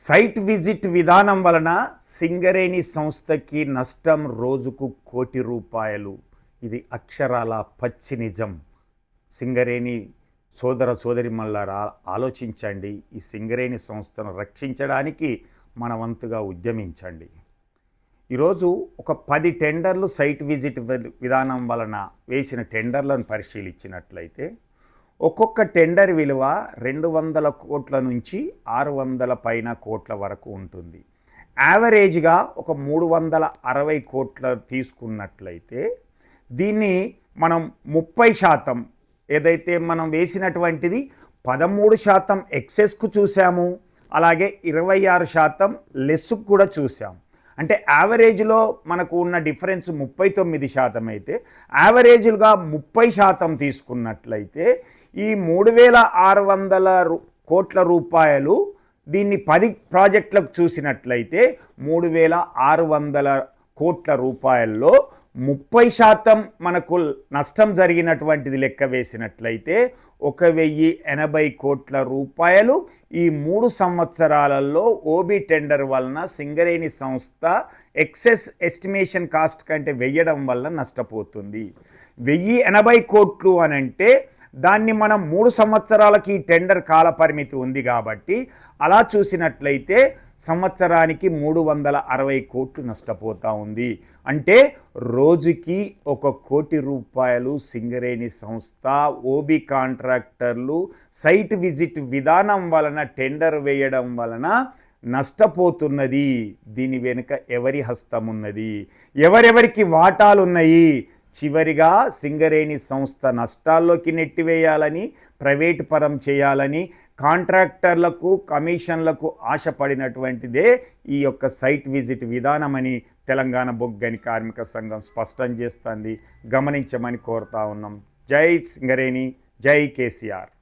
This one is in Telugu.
సైట్ విజిట్ విధానం వలన సింగరేణి సంస్థకి నష్టం రోజుకు ₹1,00,00,000. ఇది అక్షరాల పచ్చి నిజం. సింగరేణి సోదర సోదరిమల్లారా, ఆలోచించండి. ఈ సింగరేణి సంస్థను రక్షించడానికి మన వంతుగా ఉద్యమించండి. ఈరోజు ఒక 10 టెండర్లు సైట్ విజిట్ విధానం వలన వేసిన టెండర్లను పరిశీలించినట్లయితే ఒక్కొక్క టెండర్ విలువ 200 కోట్ల నుంచి 600 పైన కోట్ల వరకు ఉంటుంది. యావరేజ్గా ఒక 360 కోట్ల తీసుకున్నట్లయితే దీన్ని మనం 30% ఏదైతే మనం వేసినటువంటిది 13% ఎక్సెస్కు చూసాము, అలాగే 26% లెస్కు కూడా చూసాము. అంటే యావరేజ్లో మనకు ఉన్న డిఫరెన్స్ 39% అయితే యావరేజ్గా 30% తీసుకున్నట్లయితే ఈ 3,600 కోట్ల రూపాయలు దీన్ని 10 ప్రాజెక్టులకు చూసినట్లయితే 3,600 కోట్ల రూపాయల్లో 30% మనకు నష్టం జరిగినటువంటిది లెక్క వేసినట్లయితే 1,080 కోట్ల రూపాయలు ఈ 3 సంవత్సరాలలో ఓబీ టెండర్ వలన సింగరేణి సంస్థ ఎక్సెస్ ఎస్టిమేషన్ కాస్ట్ కంటే వేయడం వల్ల నష్టపోతుంది. 1,080 కోట్లు అనంటే దాన్ని మనం 3 సంవత్సరాలకి టెండర్ కాల పరిమితి ఉంది కాబట్టి అలా చూసినట్లయితే సంవత్సరానికి 360 కోట్లు నష్టపోతూ ఉంది. అంటే రోజుకి ₹1,00,00,000 సింగరేణి సంస్థ ఓబీ కాంట్రాక్టర్లు సైట్ విజిట్ విధానం వలన టెండర్ వేయడం వలన నష్టపోతున్నది. దీని వెనుక ఎవరి హస్తం ఉన్నది, ఎవరెవరికి వాటాలున్నాయి? చివరిగా సింగరేణి సంస్థ నష్టాల్లోకి నెట్టివేయాలని, ప్రైవేటు పరం చేయాలని, కాంట్రాక్టర్లకు కమిషన్లకు ఆశపడినటువంటిదే ఈ యొక్క సైట్ విజిట్ విధానమని తెలంగాణ బొగ్గని కార్మిక సంఘం స్పష్టం చేస్తుంది. గమనించమని కోరుతా ఉన్నాం. జై సింగరేణి, జై కేసీఆర్.